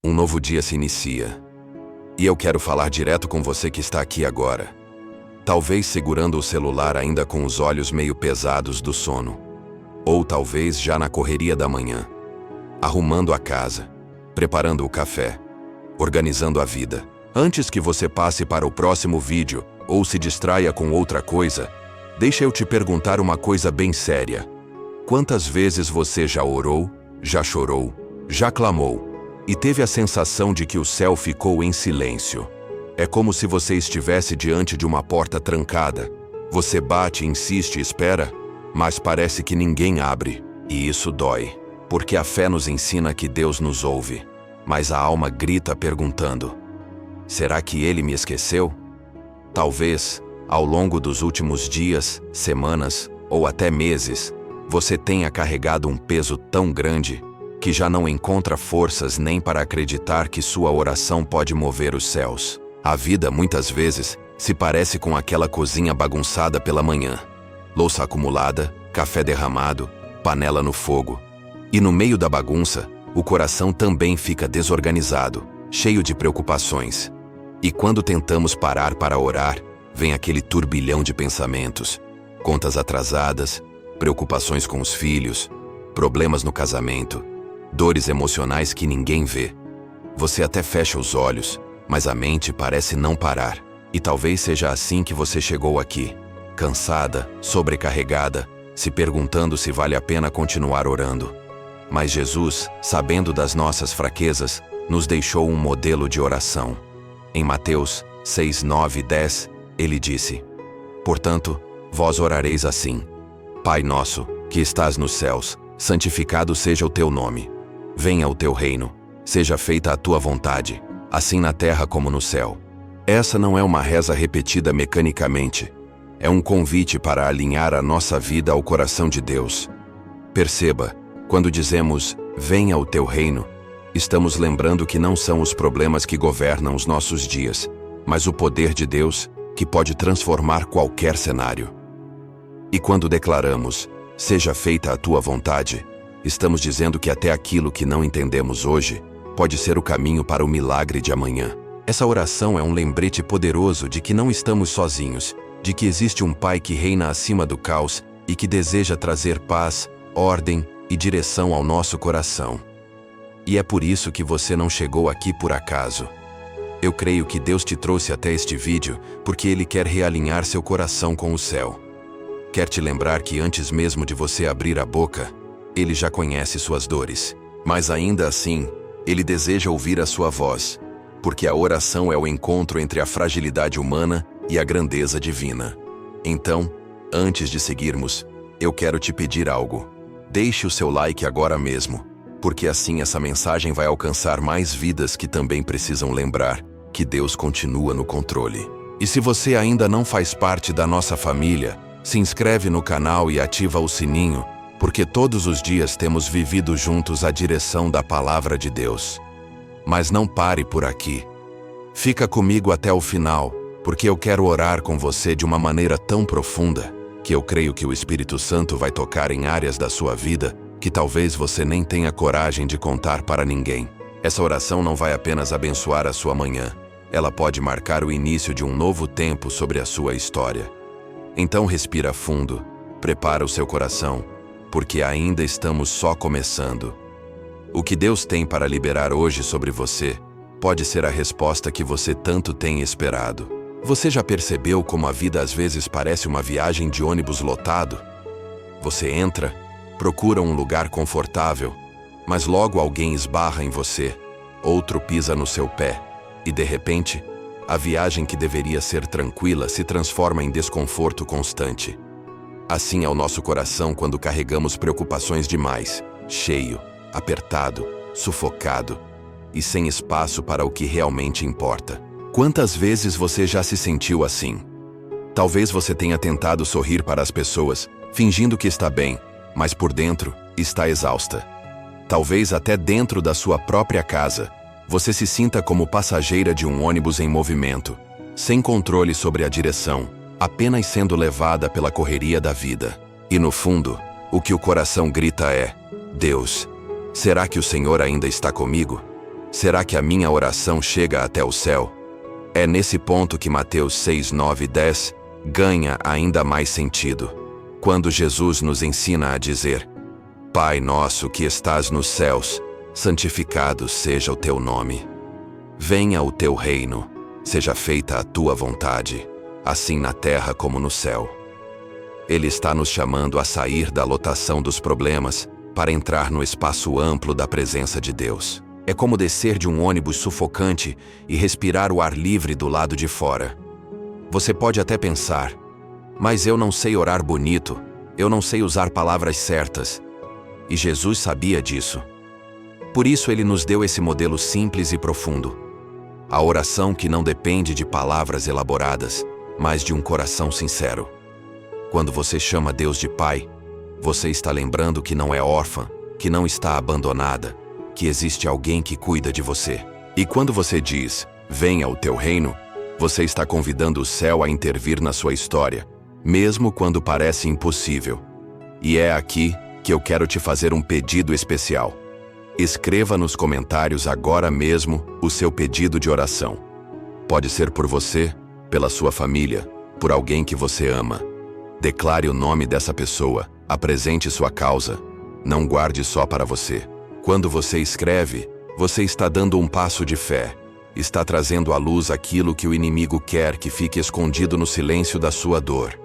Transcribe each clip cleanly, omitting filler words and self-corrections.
Um novo dia se inicia. E eu quero falar direto com você que está aqui agora. Talvez segurando o celular ainda com os olhos meio pesados do sono. Ou talvez já na correria da manhã. Arrumando a casa. Preparando o café. Organizando a vida. Antes que você passe para o próximo vídeo, ou se distraia com outra coisa, deixa eu te perguntar uma coisa bem séria. Quantas vezes você já orou, já chorou, já clamou, e teve a sensação de que o céu ficou em silêncio? É como se você estivesse diante de uma porta trancada. Você bate, insiste, espera, mas parece que ninguém abre. E isso dói, porque a fé nos ensina que Deus nos ouve. Mas a alma grita perguntando: será que Ele me esqueceu? Talvez, ao longo dos últimos dias, semanas ou até meses, você tenha carregado um peso tão grande que já não encontra forças nem para acreditar que sua oração pode mover os céus. A vida, muitas vezes, se parece com aquela cozinha bagunçada pela manhã. Louça acumulada, café derramado, panela no fogo. E no meio da bagunça, o coração também fica desorganizado, cheio de preocupações. E quando tentamos parar para orar, vem aquele turbilhão de pensamentos. Contas atrasadas, preocupações com os filhos, problemas no casamento, dores emocionais que ninguém vê. Você até fecha os olhos, mas a mente parece não parar. E talvez seja assim que você chegou aqui, cansada, sobrecarregada, se perguntando se vale a pena continuar orando. Mas Jesus, sabendo das nossas fraquezas, nos deixou um modelo de oração. Em Mateus 6, 9 e 10, ele disse: portanto, vós orareis assim: Pai nosso, que estás nos céus, santificado seja o teu nome. Venha o teu reino, seja feita a tua vontade, assim na terra como no céu. Essa não é uma reza repetida mecanicamente. É um convite para alinhar a nossa vida ao coração de Deus. Perceba, quando dizemos, venha o teu reino, estamos lembrando que não são os problemas que governam os nossos dias, mas o poder de Deus, que pode transformar qualquer cenário. E quando declaramos, seja feita a tua vontade, estamos dizendo que até aquilo que não entendemos hoje pode ser o caminho para o milagre de amanhã. Essa oração é um lembrete poderoso de que não estamos sozinhos, de que existe um Pai que reina acima do caos e que deseja trazer paz, ordem e direção ao nosso coração. E é por isso que você não chegou aqui por acaso. Eu creio que Deus te trouxe até este vídeo porque Ele quer realinhar seu coração com o céu. Quer te lembrar que antes mesmo de você abrir a boca, Ele já conhece suas dores. Mas ainda assim, Ele deseja ouvir a sua voz, porque a oração é o encontro entre a fragilidade humana e a grandeza divina. Então, antes de seguirmos, eu quero te pedir algo. Deixe o seu like agora mesmo, porque assim essa mensagem vai alcançar mais vidas que também precisam lembrar que Deus continua no controle. E se você ainda não faz parte da nossa família, se inscreve no canal e ativa o sininho, porque todos os dias temos vivido juntos a direção da palavra de Deus. Mas não pare por aqui. Fica comigo até o final, porque eu quero orar com você de uma maneira tão profunda, que eu creio que o Espírito Santo vai tocar em áreas da sua vida que talvez você nem tenha coragem de contar para ninguém. Essa oração não vai apenas abençoar a sua manhã, ela pode marcar o início de um novo tempo sobre a sua história. Então respira fundo, prepara o seu coração, porque ainda estamos só começando. O que Deus tem para liberar hoje sobre você pode ser a resposta que você tanto tem esperado. Você já percebeu como a vida às vezes parece uma viagem de ônibus lotado? Você entra, procura um lugar confortável, mas logo alguém esbarra em você, outro pisa no seu pé, e de repente, a viagem que deveria ser tranquila se transforma em desconforto constante. Assim é o nosso coração quando carregamos preocupações demais, cheio, apertado, sufocado e sem espaço para o que realmente importa. Quantas vezes você já se sentiu assim? Talvez você tenha tentado sorrir para as pessoas, fingindo que está bem, mas por dentro está exausta. Talvez até dentro da sua própria casa, você se sinta como passageira de um ônibus em movimento, sem controle sobre a direção, apenas sendo levada pela correria da vida. E no fundo, o que o coração grita é: Deus, será que o Senhor ainda está comigo? Será que a minha oração chega até o céu? É nesse ponto que Mateus 6, 9 e 10 ganha ainda mais sentido, quando Jesus nos ensina a dizer: Pai nosso que estás nos céus, santificado seja o teu nome. Venha o teu reino, seja feita a tua vontade, assim na terra como no céu. Ele está nos chamando a sair da lotação dos problemas para entrar no espaço amplo da presença de Deus. É como descer de um ônibus sufocante e respirar o ar livre do lado de fora. Você pode até pensar: mas eu não sei orar bonito, eu não sei usar palavras certas. E Jesus sabia disso. Por isso ele nos deu esse modelo simples e profundo. A oração que não depende de palavras elaboradas, mas de um coração sincero. Quando você chama Deus de Pai, você está lembrando que não é órfã, que não está abandonada, que existe alguém que cuida de você. E quando você diz: venha o teu reino, você está convidando o céu a intervir na sua história, mesmo quando parece impossível. E é aqui que eu quero te fazer um pedido especial. Escreva nos comentários agora mesmo o seu pedido de oração. Pode ser por você, pela sua família, por alguém que você ama. Declare o nome dessa pessoa, apresente sua causa. Não guarde só para você. Quando você escreve, você está dando um passo de fé. Está trazendo à luz aquilo que o inimigo quer que fique escondido no silêncio da sua dor.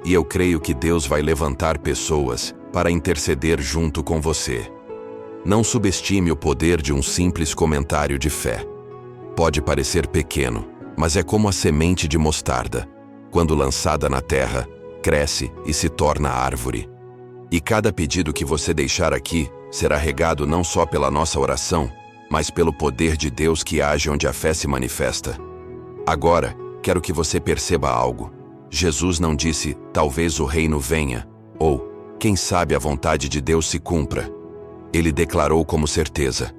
E eu creio que Deus vai levantar pessoas para interceder junto com você. Não subestime o poder de um simples comentário de fé. Pode parecer pequeno, mas é como a semente de mostarda. Quando lançada na terra, cresce e se torna árvore. E cada pedido que você deixar aqui será regado não só pela nossa oração, mas pelo poder de Deus que age onde a fé se manifesta. Agora, quero que você perceba algo. Jesus não disse: talvez o reino venha, ou quem sabe a vontade de Deus se cumpra. Ele declarou como certeza.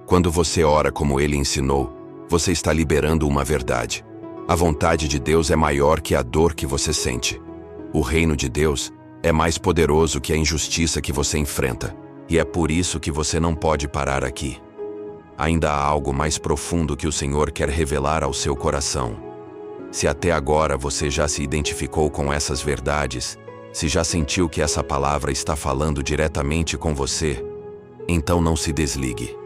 Quando você ora como ele ensinou, você está liberando uma verdade. A vontade de Deus é maior que a dor que você sente. O reino de Deus é mais poderoso que a injustiça que você enfrenta, e é por isso que você não pode parar aqui. Ainda há algo mais profundo que o Senhor quer revelar ao seu coração. Se até agora você já se identificou com essas verdades, se já sentiu que essa palavra está falando diretamente com você, então não se desligue.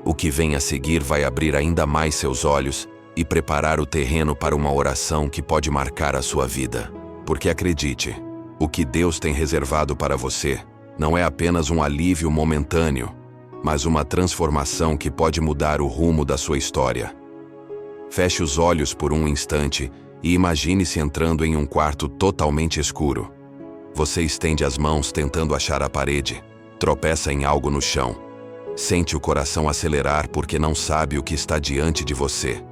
O que vem a seguir vai abrir ainda mais seus olhos e preparar o terreno para uma oração que pode marcar a sua vida. Porque acredite, o que Deus tem reservado para você não é apenas um alívio momentâneo, mas uma transformação que pode mudar o rumo da sua história. Feche os olhos por um instante e imagine-se entrando em um quarto totalmente escuro. Você estende as mãos tentando achar a parede, tropeça em algo no chão. Sente o coração acelerar porque não sabe o que está diante de você.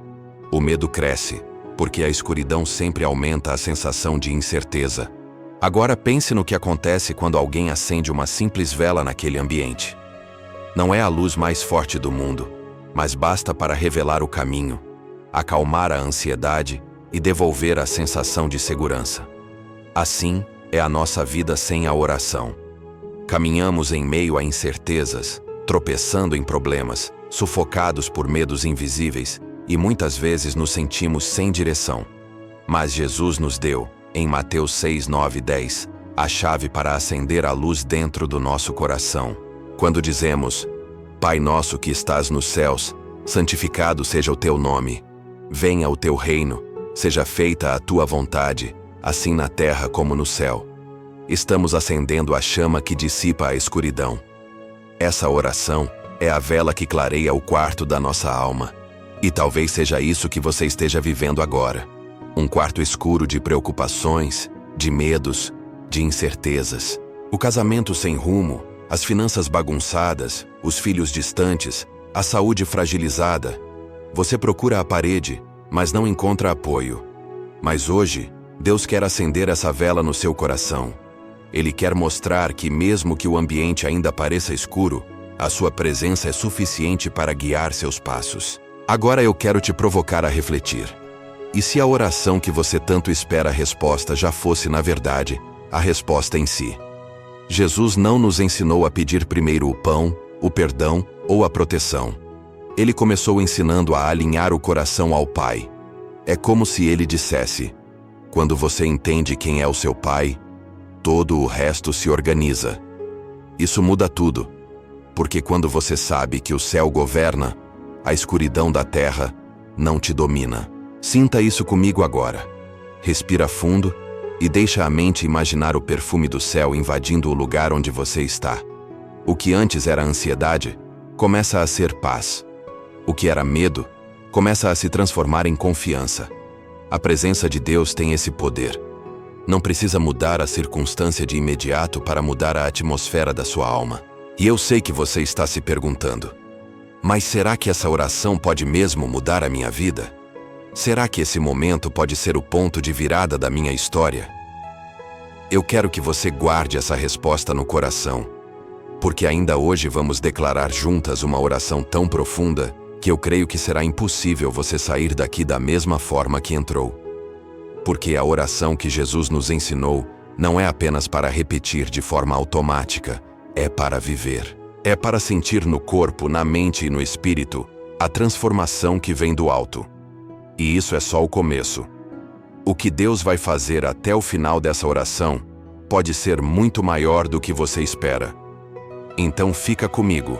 O medo cresce, porque a escuridão sempre aumenta a sensação de incerteza. Agora pense no que acontece quando alguém acende uma simples vela naquele ambiente. Não é a luz mais forte do mundo, mas basta para revelar o caminho, acalmar a ansiedade e devolver a sensação de segurança. Assim é a nossa vida sem a oração. Caminhamos em meio a incertezas, tropeçando em problemas, sufocados por medos invisíveis, e muitas vezes nos sentimos sem direção. Mas Jesus nos deu, em Mateus 6, 9 e 10, a chave para acender a luz dentro do nosso coração. Quando dizemos: Pai nosso que estás nos céus, santificado seja o teu nome. Venha o teu reino, seja feita a tua vontade, assim na terra como no céu. Estamos acendendo a chama que dissipa a escuridão. Essa oração é a vela que clareia o quarto da nossa alma. E talvez seja isso que você esteja vivendo agora. Um quarto escuro de preocupações, de medos, de incertezas. O casamento sem rumo, as finanças bagunçadas, os filhos distantes, a saúde fragilizada. Você procura a parede, mas não encontra apoio. Mas hoje, Deus quer acender essa vela no seu coração. Ele quer mostrar que mesmo que o ambiente ainda pareça escuro, a sua presença é suficiente para guiar seus passos. Agora eu quero te provocar a refletir. E se a oração que você tanto espera a resposta já fosse, na verdade, a resposta em si? Jesus não nos ensinou a pedir primeiro o pão, o perdão ou a proteção. Ele começou ensinando a alinhar o coração ao Pai. É como se ele dissesse: quando você entende quem é o seu Pai, todo o resto se organiza. Isso muda tudo, porque quando você sabe que o céu governa, a escuridão da terra não te domina. Sinta isso comigo agora. Respira fundo e deixa a mente imaginar o perfume do céu invadindo o lugar onde você está. O que antes era ansiedade, começa a ser paz. O que era medo, começa a se transformar em confiança. A presença de Deus tem esse poder. Não precisa mudar a circunstância de imediato para mudar a atmosfera da sua alma. E eu sei que você está se perguntando: mas será que essa oração pode mesmo mudar a minha vida? Será que esse momento pode ser o ponto de virada da minha história? Eu quero que você guarde essa resposta no coração, porque ainda hoje vamos declarar juntas uma oração tão profunda que eu creio que será impossível você sair daqui da mesma forma que entrou. Porque a oração que Jesus nos ensinou não é apenas para repetir de forma automática, é para viver. É para sentir no corpo, na mente e no espírito a transformação que vem do alto. E isso é só o começo. O que Deus vai fazer até o final dessa oração pode ser muito maior do que você espera. Então fica comigo.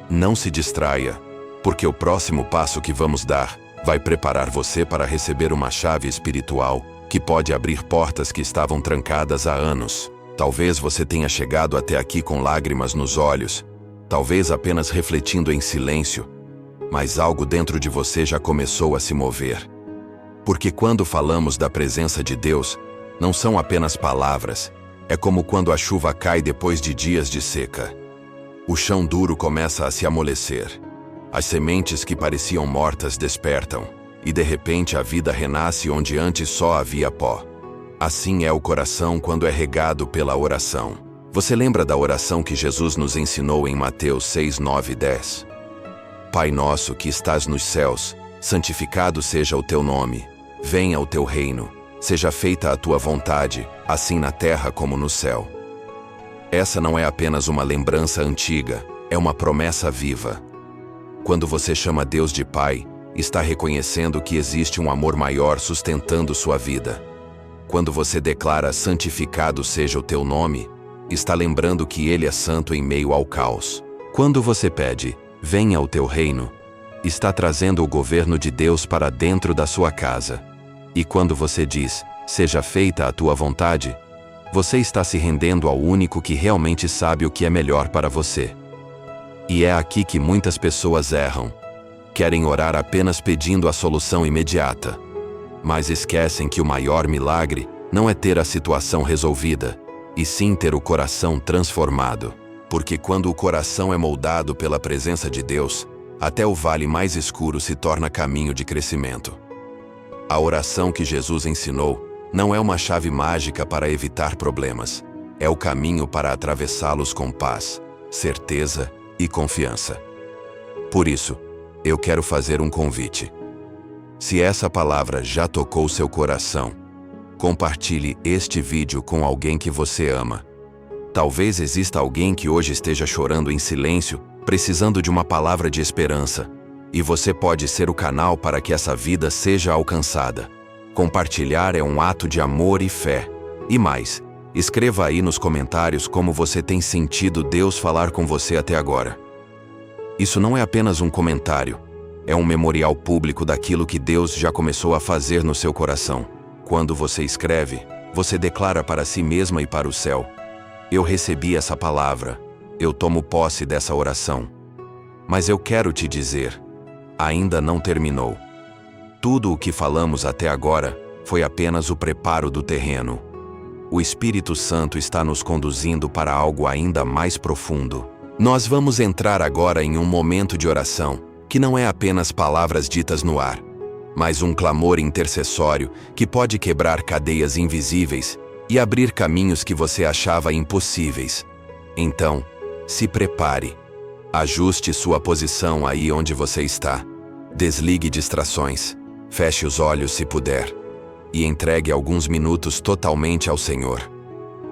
Não se distraia, porque o próximo passo que vamos dar vai preparar você para receber uma chave espiritual que pode abrir portas que estavam trancadas há anos. Talvez você tenha chegado até aqui com lágrimas nos olhos, talvez apenas refletindo em silêncio, mas algo dentro de você já começou a se mover. Porque quando falamos da presença de Deus, não são apenas palavras, é como quando a chuva cai depois de dias de seca. O chão duro começa a se amolecer. As sementes que pareciam mortas despertam, e de repente a vida renasce onde antes só havia pó. Assim é o coração quando é regado pela oração. Você lembra da oração que Jesus nos ensinou em Mateus 6, 9 e 10? Pai nosso que estás nos céus, santificado seja o teu nome. Venha o teu reino. Seja feita a tua vontade, assim na terra como no céu. Essa não é apenas uma lembrança antiga, é uma promessa viva. Quando você chama Deus de Pai, está reconhecendo que existe um amor maior sustentando sua vida. Quando você declara santificado seja o teu nome, está lembrando que Ele é santo em meio ao caos. Quando você pede, venha o teu reino, está trazendo o governo de Deus para dentro da sua casa. E quando você diz, seja feita a tua vontade, você está se rendendo ao único que realmente sabe o que é melhor para você. E é aqui que muitas pessoas erram. Querem orar apenas pedindo a solução imediata. Mas esquecem que o maior milagre não é ter a situação resolvida, e sim ter o coração transformado. Porque quando o coração é moldado pela presença de Deus, até o vale mais escuro se torna caminho de crescimento. A oração que Jesus ensinou não é uma chave mágica para evitar problemas. É o caminho para atravessá-los com paz, certeza e confiança. Por isso, eu quero fazer um convite. Se essa palavra já tocou seu coração, compartilhe este vídeo com alguém que você ama. Talvez exista alguém que hoje esteja chorando em silêncio, precisando de uma palavra de esperança, e você pode ser o canal para que essa vida seja alcançada. Compartilhar é um ato de amor e fé. E mais, escreva aí nos comentários como você tem sentido Deus falar com você até agora. Isso não é apenas um comentário, é um memorial público daquilo que Deus já começou a fazer no seu coração. Quando você escreve, você declara para si mesma e para o céu: eu recebi essa palavra, eu tomo posse dessa oração. Mas eu quero te dizer, ainda não terminou. Tudo o que falamos até agora foi apenas o preparo do terreno. O Espírito Santo está nos conduzindo para algo ainda mais profundo. Nós vamos entrar agora em um momento de oração, que não é apenas palavras ditas no ar, mas um clamor intercessório que pode quebrar cadeias invisíveis e abrir caminhos que você achava impossíveis. Então, se prepare. Ajuste sua posição aí onde você está. Desligue distrações. Feche os olhos se puder. E entregue alguns minutos totalmente ao Senhor.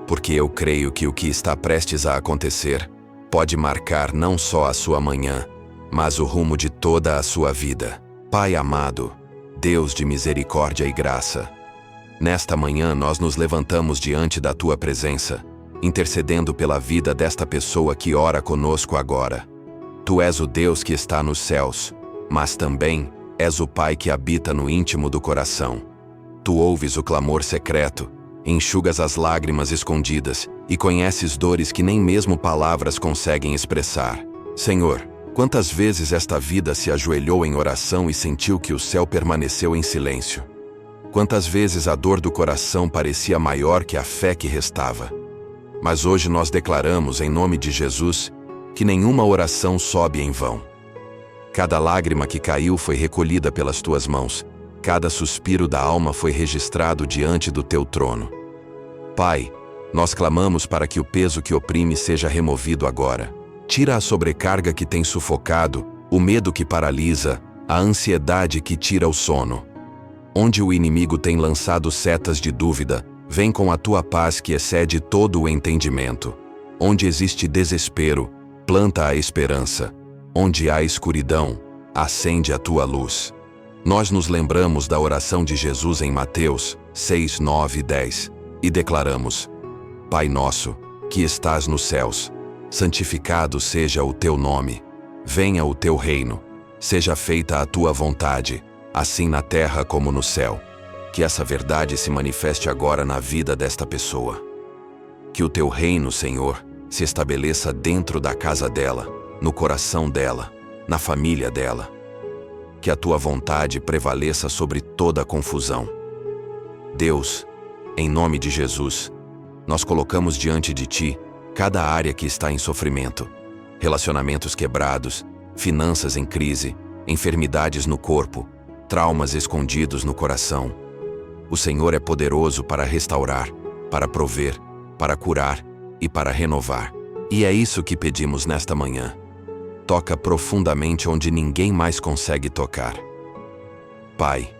Porque eu creio que o que está prestes a acontecer pode marcar não só a sua manhã, mas o rumo de toda a sua vida. Pai amado, Deus de misericórdia e graça, nesta manhã nós nos levantamos diante da tua presença, intercedendo pela vida desta pessoa que ora conosco agora. Tu és o Deus que está nos céus, mas também és o Pai que habita no íntimo do coração. Tu ouves o clamor secreto, enxugas as lágrimas escondidas e conheces dores que nem mesmo palavras conseguem expressar. Senhor, quantas vezes esta vida se ajoelhou em oração e sentiu que o céu permaneceu em silêncio? Quantas vezes a dor do coração parecia maior que a fé que restava? Mas hoje nós declaramos, em nome de Jesus, que nenhuma oração sobe em vão. Cada lágrima que caiu foi recolhida pelas tuas mãos, cada suspiro da alma foi registrado diante do teu trono. Pai, nós clamamos para que o peso que oprime seja removido agora. Tira a sobrecarga que tem sufocado, o medo que paralisa, a ansiedade que tira o sono. Onde o inimigo tem lançado setas de dúvida, vem com a tua paz que excede todo o entendimento. Onde existe desespero, planta a esperança. Onde há escuridão, acende a tua luz. Nós nos lembramos da oração de Jesus em Mateus 6, 9 e 10 e declaramos: Pai nosso, que estás nos céus, santificado seja o teu nome. Venha o teu reino. Seja feita a tua vontade, assim na terra como no céu. Que essa verdade se manifeste agora na vida desta pessoa. Que o teu reino, Senhor, se estabeleça dentro da casa dela, no coração dela, na família dela. Que a tua vontade prevaleça sobre toda a confusão. Deus, em nome de Jesus, nós colocamos diante de ti cada área que está em sofrimento, relacionamentos quebrados, finanças em crise, enfermidades no corpo, traumas escondidos no coração. O Senhor é poderoso para restaurar, para prover, para curar e para renovar. E é isso que pedimos nesta manhã. Toca profundamente onde ninguém mais consegue tocar. Pai,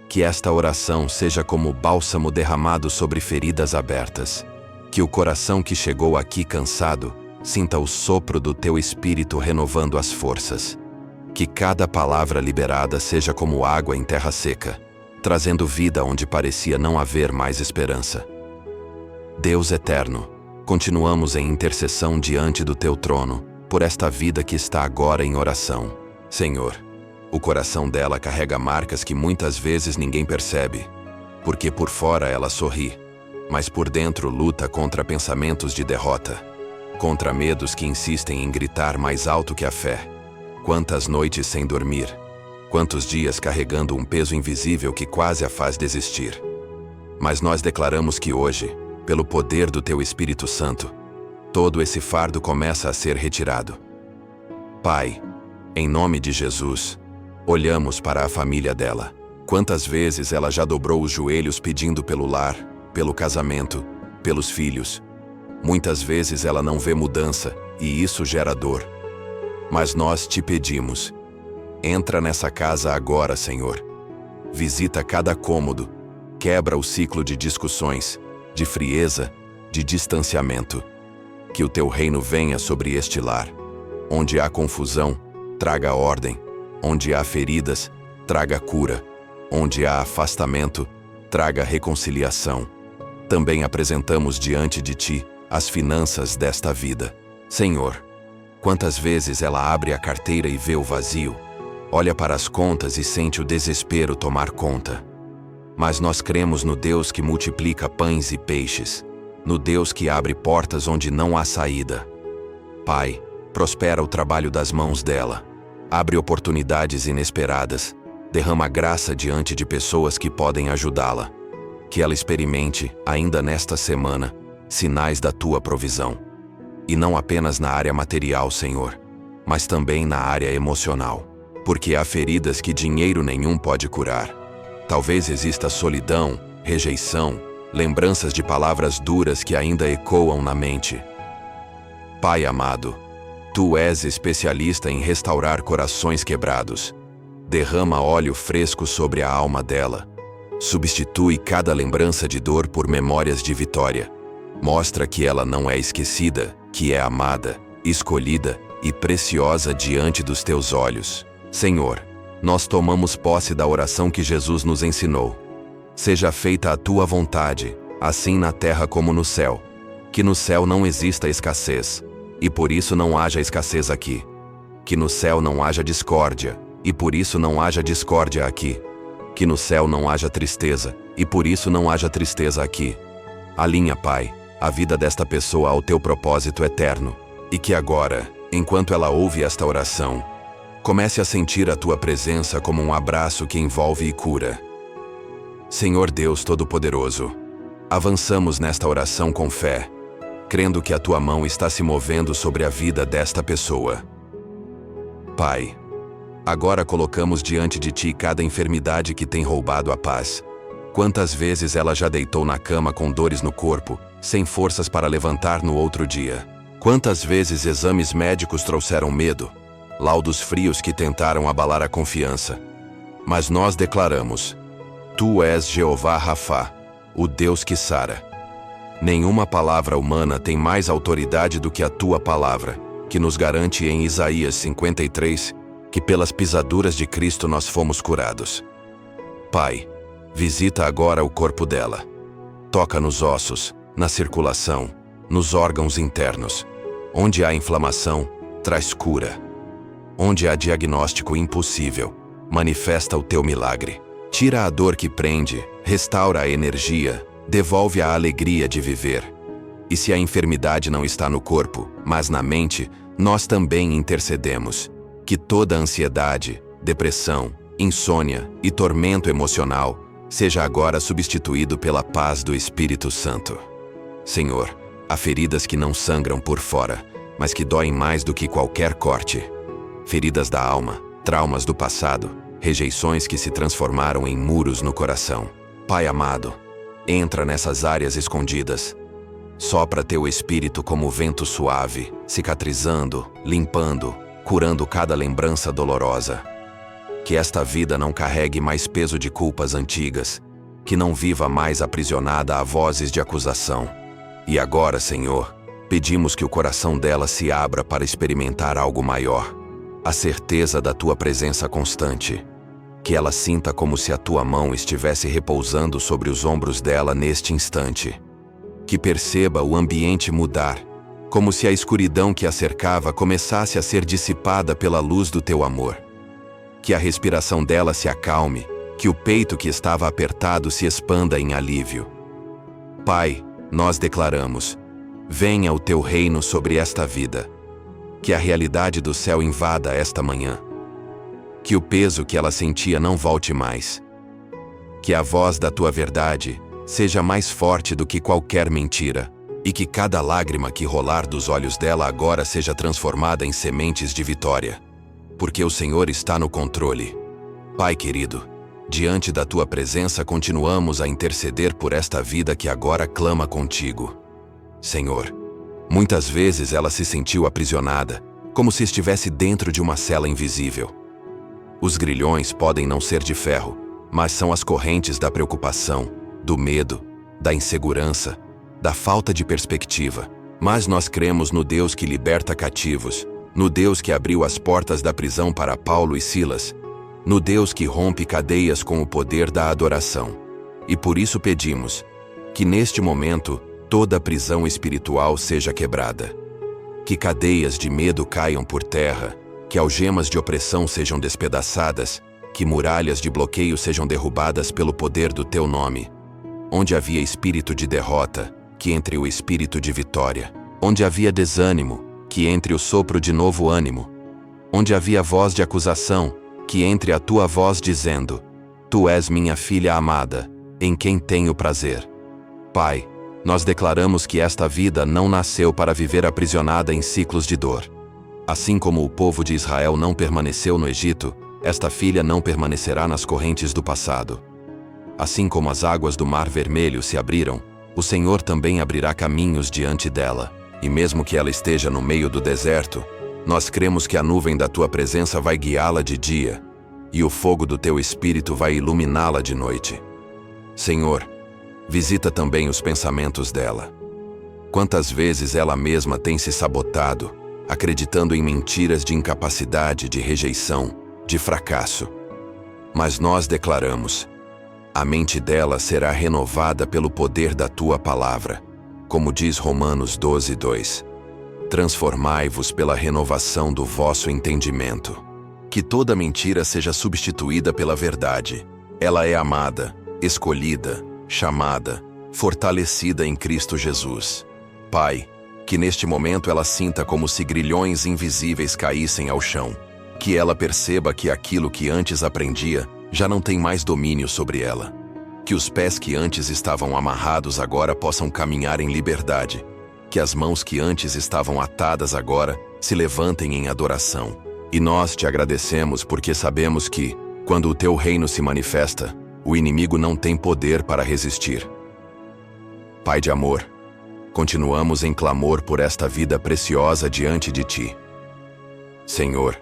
que esta oração seja como bálsamo derramado sobre feridas abertas. Que o coração que chegou aqui cansado sinta o sopro do teu espírito renovando as forças. Que cada palavra liberada seja como água em terra seca, trazendo vida onde parecia não haver mais esperança. Deus eterno, continuamos em intercessão diante do teu trono, por esta vida que está agora em oração. Senhor, o coração dela carrega marcas que muitas vezes ninguém percebe, porque por fora ela sorri, mas por dentro luta contra pensamentos de derrota, contra medos que insistem em gritar mais alto que a fé. Quantas noites sem dormir, quantos dias carregando um peso invisível que quase a faz desistir. Mas nós declaramos que hoje, pelo poder do teu Espírito Santo, todo esse fardo começa a ser retirado. Pai, em nome de Jesus, olhamos para a família dela. Quantas vezes ela já dobrou os joelhos pedindo pelo lar, pelo casamento, pelos filhos. Muitas vezes ela não vê mudança, e isso gera dor. Mas nós te pedimos, entra nessa casa agora, Senhor. Visita cada cômodo, quebra o ciclo de discussões, de frieza, de distanciamento. Que o teu reino venha sobre este lar. Onde há confusão, traga ordem. Onde há feridas, traga cura. Onde há afastamento, traga reconciliação. Também apresentamos diante de ti as finanças desta vida. Senhor, quantas vezes ela abre a carteira e vê o vazio, olha para as contas e sente o desespero tomar conta. Mas nós cremos no Deus que multiplica pães e peixes, no Deus que abre portas onde não há saída. Pai, prospera o trabalho das mãos dela, abre oportunidades inesperadas, derrama graça diante de pessoas que podem ajudá-la. Que ela experimente, ainda nesta semana, sinais da tua provisão. E não apenas na área material, Senhor, mas também na área emocional. Porque há feridas que dinheiro nenhum pode curar. Talvez exista solidão, rejeição, lembranças de palavras duras que ainda ecoam na mente. Pai amado, tu és especialista em restaurar corações quebrados. Derrama óleo fresco sobre a alma dela. Substitui cada lembrança de dor por memórias de vitória. Mostra que ela não é esquecida, que é amada, escolhida e preciosa diante dos teus olhos. Senhor, nós tomamos posse da oração que Jesus nos ensinou. Seja feita a tua vontade, assim na terra como no céu. Que no céu não exista escassez, e por isso não haja escassez aqui. Que no céu não haja discórdia, e por isso não haja discórdia aqui. Que no céu não haja tristeza, e por isso não haja tristeza aqui. Alinha, Pai, a vida desta pessoa ao teu propósito eterno, e que agora, enquanto ela ouve esta oração, comece a sentir a tua presença como um abraço que envolve e cura. Senhor Deus Todo-Poderoso, avançamos nesta oração com fé, crendo que a tua mão está se movendo sobre a vida desta pessoa. Pai, agora colocamos diante de ti cada enfermidade que tem roubado a paz. Quantas vezes ela já deitou na cama com dores no corpo, sem forças para levantar no outro dia? Quantas vezes exames médicos trouxeram medo, laudos frios que tentaram abalar a confiança? Mas nós declaramos: Tu és Jeová Rafá, o Deus que sara. Nenhuma palavra humana tem mais autoridade do que a tua palavra, que nos garante em Isaías 53, que pelas pisaduras de Cristo nós fomos curados. Pai, visita agora o corpo dela. Toca nos ossos, na circulação, nos órgãos internos. Onde há inflamação, traz cura. Onde há diagnóstico impossível, manifesta o teu milagre. Tira a dor que prende, restaura a energia, devolve a alegria de viver. E se a enfermidade não está no corpo, mas na mente, nós também intercedemos. Que toda ansiedade, depressão, insônia e tormento emocional seja agora substituído pela paz do Espírito Santo. Senhor, há feridas que não sangram por fora, mas que doem mais do que qualquer corte. Feridas da alma, traumas do passado, rejeições que se transformaram em muros no coração. Pai amado, entra nessas áreas escondidas. Sopra teu Espírito como vento suave, cicatrizando, limpando, curando cada lembrança dolorosa. Que esta vida não carregue mais peso de culpas antigas, que não viva mais aprisionada a vozes de acusação. E agora, Senhor, pedimos que o coração dela se abra para experimentar algo maior, a certeza da tua presença constante. Que ela sinta como se a tua mão estivesse repousando sobre os ombros dela neste instante. Que perceba o ambiente mudar, como se a escuridão que a cercava começasse a ser dissipada pela luz do teu amor. Que a respiração dela se acalme, que o peito que estava apertado se expanda em alívio. Pai, nós declaramos: venha o teu reino sobre esta vida. Que a realidade do céu invada esta manhã. Que o peso que ela sentia não volte mais. Que a voz da tua verdade seja mais forte do que qualquer mentira, e que cada lágrima que rolar dos olhos dela agora seja transformada em sementes de vitória. Porque o Senhor está no controle. Pai querido, diante da tua presença continuamos a interceder por esta vida que agora clama contigo. Senhor, muitas vezes ela se sentiu aprisionada, como se estivesse dentro de uma cela invisível. Os grilhões podem não ser de ferro, mas são as correntes da preocupação, do medo, da insegurança, da falta de perspectiva. Mas nós cremos no Deus que liberta cativos, no Deus que abriu as portas da prisão para Paulo e Silas, no Deus que rompe cadeias com o poder da adoração. E por isso pedimos que neste momento toda prisão espiritual seja quebrada. Que cadeias de medo caiam por terra, que algemas de opressão sejam despedaçadas, que muralhas de bloqueio sejam derrubadas pelo poder do teu nome. Onde havia espírito de derrota, que entre o espírito de vitória. Onde havia desânimo, que entre o sopro de novo ânimo. Onde havia voz de acusação, que entre a tua voz dizendo: Tu és minha filha amada, em quem tenho prazer. Pai, nós declaramos que esta vida não nasceu para viver aprisionada em ciclos de dor. Assim como o povo de Israel não permaneceu no Egito, esta filha não permanecerá nas correntes do passado. Assim como as águas do Mar Vermelho se abriram, o Senhor também abrirá caminhos diante dela. E mesmo que ela esteja no meio do deserto, nós cremos que a nuvem da tua presença vai guiá-la de dia, e o fogo do teu Espírito vai iluminá-la de noite. Senhor, visita também os pensamentos dela. Quantas vezes ela mesma tem se sabotado, acreditando em mentiras de incapacidade, de rejeição, de fracasso. Mas nós declaramos: a mente dela será renovada pelo poder da tua palavra, como diz Romanos 12:2. Transformai-vos pela renovação do vosso entendimento. Que toda mentira seja substituída pela verdade. Ela é amada, escolhida, chamada, fortalecida em Cristo Jesus. Pai, que neste momento ela sinta como se grilhões invisíveis caíssem ao chão. Que ela perceba que aquilo que antes aprendia já não tem mais domínio sobre ela. Que os pés que antes estavam amarrados agora possam caminhar em liberdade. Que as mãos que antes estavam atadas agora se levantem em adoração. E nós te agradecemos porque sabemos que, quando o teu reino se manifesta, o inimigo não tem poder para resistir. Pai de amor, continuamos em clamor por esta vida preciosa diante de ti. Senhor,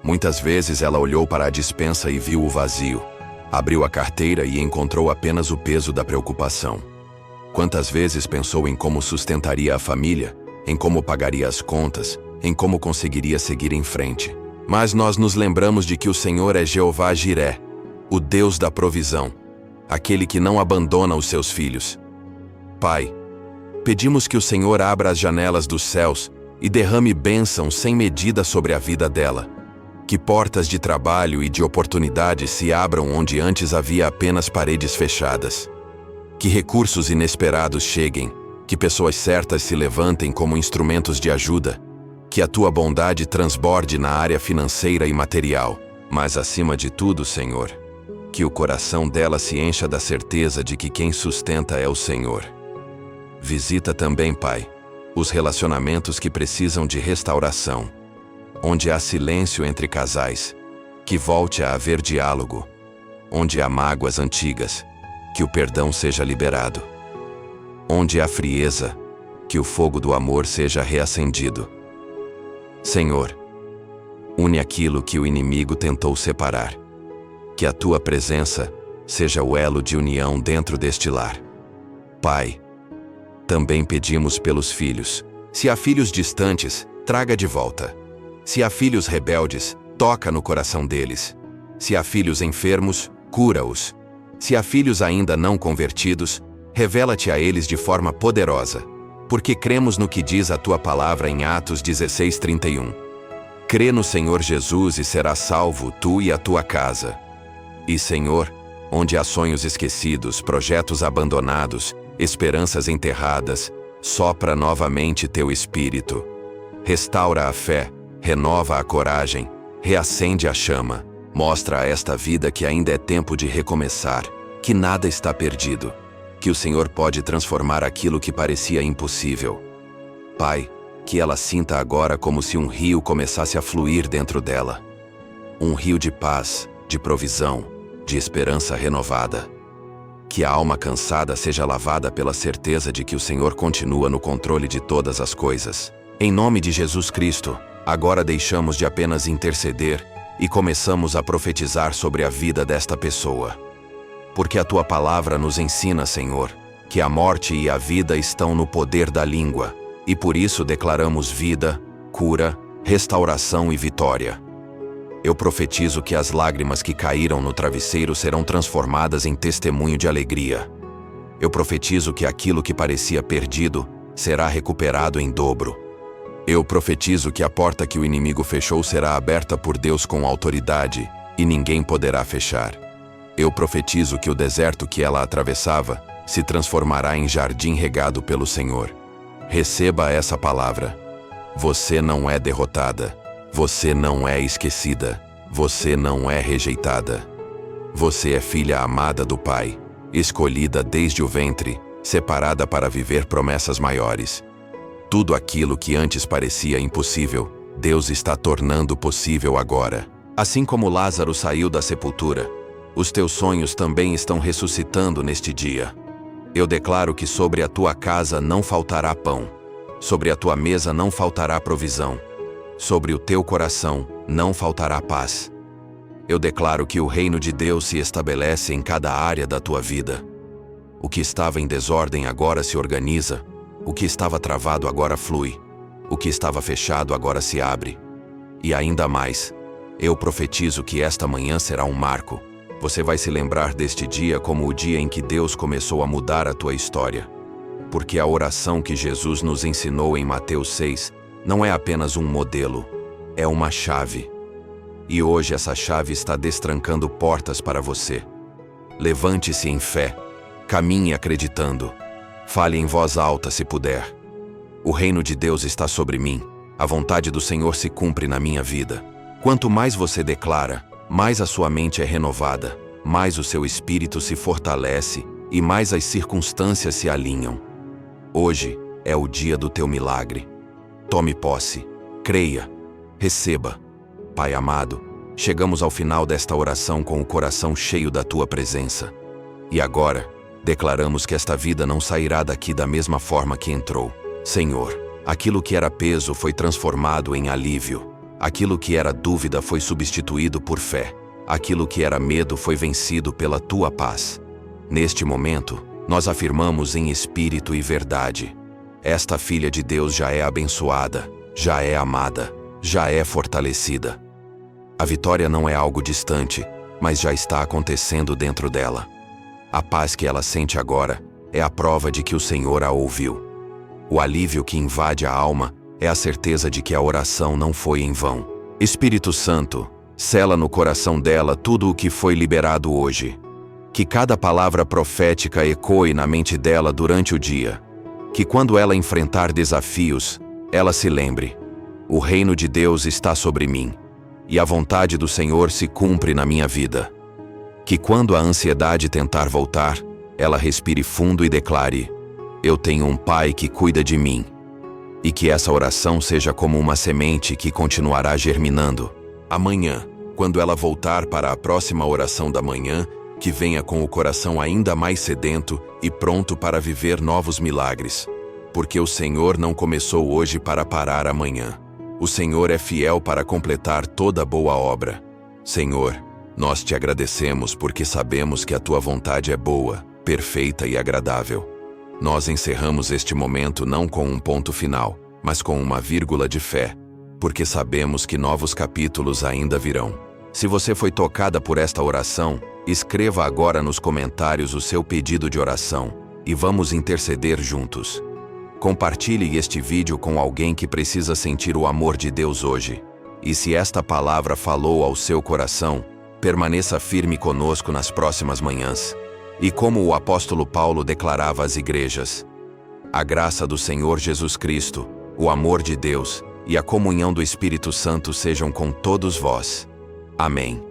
muitas vezes ela olhou para a despensa e viu o vazio. Abriu a carteira e encontrou apenas o peso da preocupação. Quantas vezes pensou em como sustentaria a família, em como pagaria as contas, em como conseguiria seguir em frente. Mas nós nos lembramos de que o Senhor é Jeová Jiré, o Deus da provisão, aquele que não abandona os seus filhos. Pai, pedimos que o Senhor abra as janelas dos céus e derrame bênção sem medida sobre a vida dela. Que portas de trabalho e de oportunidade se abram onde antes havia apenas paredes fechadas. Que recursos inesperados cheguem, que pessoas certas se levantem como instrumentos de ajuda. Que a tua bondade transborde na área financeira e material, mas acima de tudo, Senhor, que o coração dela se encha da certeza de que quem sustenta é o Senhor. Visita também, Pai, os relacionamentos que precisam de restauração. Onde há silêncio entre casais, que volte a haver diálogo. Onde há mágoas antigas, que o perdão seja liberado. Onde há frieza, que o fogo do amor seja reacendido. Senhor, une aquilo que o inimigo tentou separar. Que a tua presença seja o elo de união dentro deste lar. Pai, também pedimos pelos filhos. Se há filhos distantes, traga de volta. Se há filhos rebeldes, toca no coração deles. Se há filhos enfermos, cura-os. Se há filhos ainda não convertidos, revela-te a eles de forma poderosa. Porque cremos no que diz a tua palavra em Atos 16:31. Crê no Senhor Jesus e serás salvo, tu e a tua casa. E, Senhor, onde há sonhos esquecidos, projetos abandonados, esperanças enterradas, sopra novamente teu espírito. Restaura a fé, renova a coragem, reacende a chama, mostra a esta vida que ainda é tempo de recomeçar, que nada está perdido, que o Senhor pode transformar aquilo que parecia impossível. Pai, que ela sinta agora como se um rio começasse a fluir dentro dela. Um rio de paz, de provisão, de esperança renovada. Que a alma cansada seja lavada pela certeza de que o Senhor continua no controle de todas as coisas. Em nome de Jesus Cristo, agora deixamos de apenas interceder e começamos a profetizar sobre a vida desta pessoa. Porque a tua palavra nos ensina, Senhor, que a morte e a vida estão no poder da língua, e por isso declaramos vida, cura, restauração e vitória. Eu profetizo que as lágrimas que caíram no travesseiro serão transformadas em testemunho de alegria. Eu profetizo que aquilo que parecia perdido será recuperado em dobro. Eu profetizo que a porta que o inimigo fechou será aberta por Deus com autoridade, e ninguém poderá fechar. Eu profetizo que o deserto que ela atravessava se transformará em jardim regado pelo Senhor. Receba essa palavra. Você não é derrotada. Você não é esquecida. Você não é rejeitada. Você é filha amada do Pai, escolhida desde o ventre, separada para viver promessas maiores. Tudo aquilo que antes parecia impossível, Deus está tornando possível agora. Assim como Lázaro saiu da sepultura, os teus sonhos também estão ressuscitando neste dia. Eu declaro que sobre a tua casa não faltará pão, sobre a tua mesa não faltará provisão, sobre o teu coração não faltará paz. Eu declaro que o reino de Deus se estabelece em cada área da tua vida. O que estava em desordem agora se organiza, o que estava travado agora flui. O que estava fechado agora se abre. E ainda mais, eu profetizo que esta manhã será um marco. Você vai se lembrar deste dia como o dia em que Deus começou a mudar a tua história. Porque a oração que Jesus nos ensinou em Mateus 6 não é apenas um modelo, é uma chave. E hoje essa chave está destrancando portas para você. Levante-se em fé, caminhe acreditando, fale em voz alta se puder. O reino de Deus está sobre mim, a vontade do Senhor se cumpre na minha vida. Quanto mais você declara, mais a sua mente é renovada, mais o seu espírito se fortalece e mais as circunstâncias se alinham. Hoje é o dia do teu milagre. Tome posse, creia, receba. Pai amado, chegamos ao final desta oração com o coração cheio da tua presença. E agora, declaramos que esta vida não sairá daqui da mesma forma que entrou. Senhor, aquilo que era peso foi transformado em alívio. Aquilo que era dúvida foi substituído por fé. Aquilo que era medo foi vencido pela tua paz. Neste momento, nós afirmamos em espírito e verdade: esta filha de Deus já é abençoada, já é amada, já é fortalecida. A vitória não é algo distante, mas já está acontecendo dentro dela. A paz que ela sente agora é a prova de que o Senhor a ouviu. O alívio que invade a alma é a certeza de que a oração não foi em vão. Espírito Santo, sela no coração dela tudo o que foi liberado hoje. Que cada palavra profética ecoe na mente dela durante o dia. Que quando ela enfrentar desafios, ela se lembre: o reino de Deus está sobre mim, e a vontade do Senhor se cumpre na minha vida. Que quando a ansiedade tentar voltar, ela respire fundo e declare: eu tenho um Pai que cuida de mim. E que essa oração seja como uma semente que continuará germinando. Amanhã, quando ela voltar para a próxima oração da manhã, que venha com o coração ainda mais sedento e pronto para viver novos milagres. Porque o Senhor não começou hoje para parar amanhã. O Senhor é fiel para completar toda boa obra. Senhor, nós te agradecemos porque sabemos que a tua vontade é boa, perfeita e agradável. Nós encerramos este momento não com um ponto final, mas com uma vírgula de fé, porque sabemos que novos capítulos ainda virão. Se você foi tocada por esta oração, escreva agora nos comentários o seu pedido de oração e vamos interceder juntos. Compartilhe este vídeo com alguém que precisa sentir o amor de Deus hoje. E se esta palavra falou ao seu coração, permaneça firme conosco nas próximas manhãs. E como o apóstolo Paulo declarava às igrejas: a graça do Senhor Jesus Cristo, o amor de Deus e a comunhão do Espírito Santo sejam com todos vós. Amém.